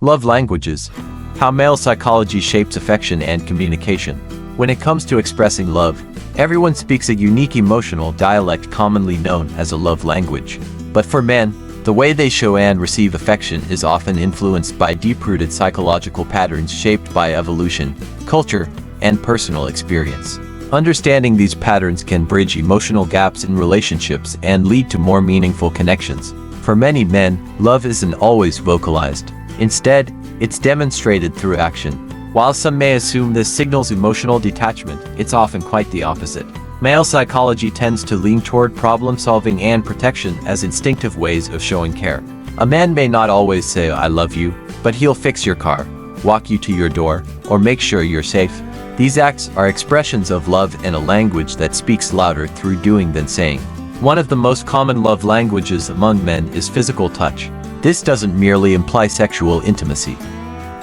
Love languages. How male psychology shapes affection and communication. When it comes to expressing love, everyone speaks a unique emotional dialect commonly known as a love language. But for men, the way they show and receive affection is often influenced by deep-rooted psychological patterns shaped by evolution, culture, and personal experience. Understanding these patterns can bridge emotional gaps in relationships and lead to more meaningful connections. For many men, love isn't always vocalized. Instead, it's demonstrated through action. While some may assume this signals emotional detachment, it's often quite the opposite. Male psychology tends to lean toward problem-solving and protection as instinctive ways of showing care. A man may not always say, "I love you," but he'll fix your car, walk you to your door, or make sure you're safe. These acts are expressions of love in a language that speaks louder through doing than saying. One of the most common love languages among men is physical touch. This doesn't merely imply sexual intimacy.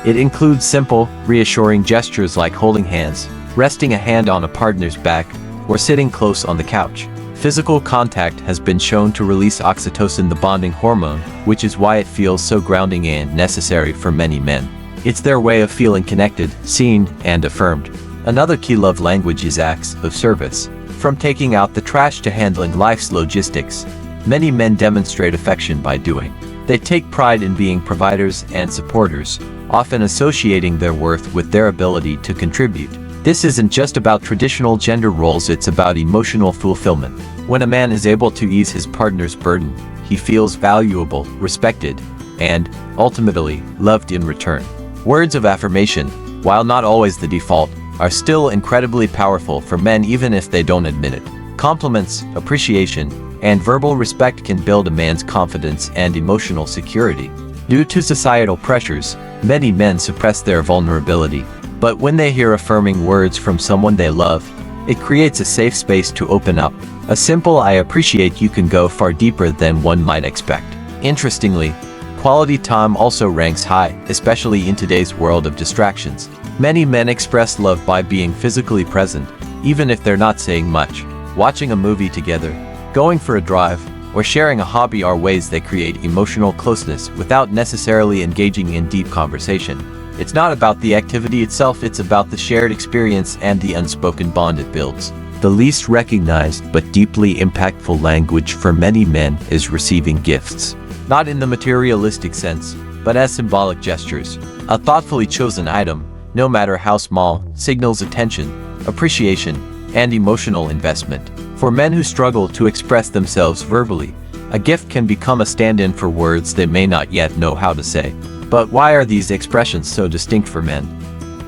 It includes simple, reassuring gestures like holding hands, resting a hand on a partner's back, or sitting close on the couch. Physical contact has been shown to release oxytocin, the bonding hormone, which is why it feels so grounding and necessary for many men. It's their way of feeling connected, seen, and affirmed. Another key love language is acts of service. From taking out the trash to handling life's logistics, many men demonstrate affection by doing. They take pride in being providers and supporters, often associating their worth with their ability to contribute. This isn't just about traditional gender roles, it's about emotional fulfillment. When a man is able to ease his partner's burden, he feels valuable, respected, and, ultimately, loved in return. Words of affirmation, while not always the default, are still incredibly powerful for men even if they don't admit it. Compliments, appreciation, and verbal respect can build a man's confidence and emotional security. Due to societal pressures, many men suppress their vulnerability. But when they hear affirming words from someone they love, it creates a safe space to open up. A simple "I appreciate you" can go far deeper than one might expect. Interestingly, quality time also ranks high, especially in today's world of distractions. Many men express love by being physically present, even if they're not saying much. Watching a movie together, going for a drive, or sharing a hobby are ways they create emotional closeness without necessarily engaging in deep conversation. It's not about the activity itself, it's about the shared experience and the unspoken bond it builds. The least recognized but deeply impactful language for many men is receiving gifts. Not in the materialistic sense, but as symbolic gestures. A thoughtfully chosen item, no matter how small, signals attention, appreciation, and emotional investment. For men who struggle to express themselves verbally, a gift can become a stand-in for words they may not yet know how to say. But why are these expressions so distinct for men?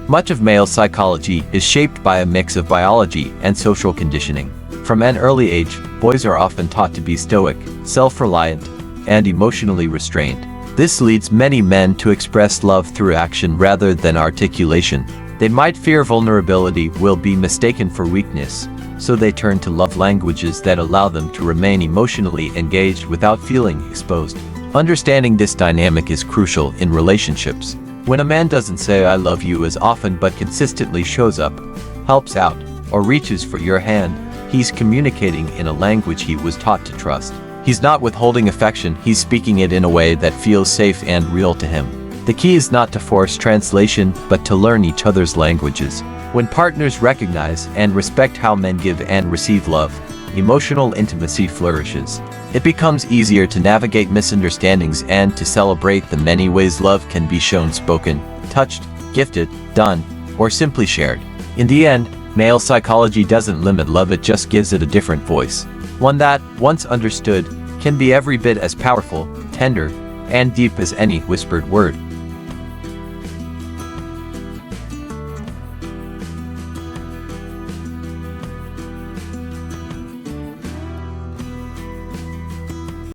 Much of male psychology is shaped by a mix of biology and social conditioning. From an early age, boys are often taught to be stoic, self-reliant, and emotionally restrained. This leads many men to express love through action rather than articulation. They might fear vulnerability will be mistaken for weakness, so they turn to love languages that allow them to remain emotionally engaged without feeling exposed. Understanding this dynamic is crucial in relationships. When a man doesn't say "I love you" as often but consistently shows up, helps out, or reaches for your hand, he's communicating in a language he was taught to trust. He's not withholding affection, he's speaking it in a way that feels safe and real to him. The key is not to force translation, but to learn each other's languages. When partners recognize and respect how men give and receive love, emotional intimacy flourishes. It becomes easier to navigate misunderstandings and to celebrate the many ways love can be shown: spoken, touched, gifted, done, or simply shared. In the end, male psychology doesn't limit love, it just gives it a different voice. One that, once understood, can be every bit as powerful, tender, and deep as any whispered word.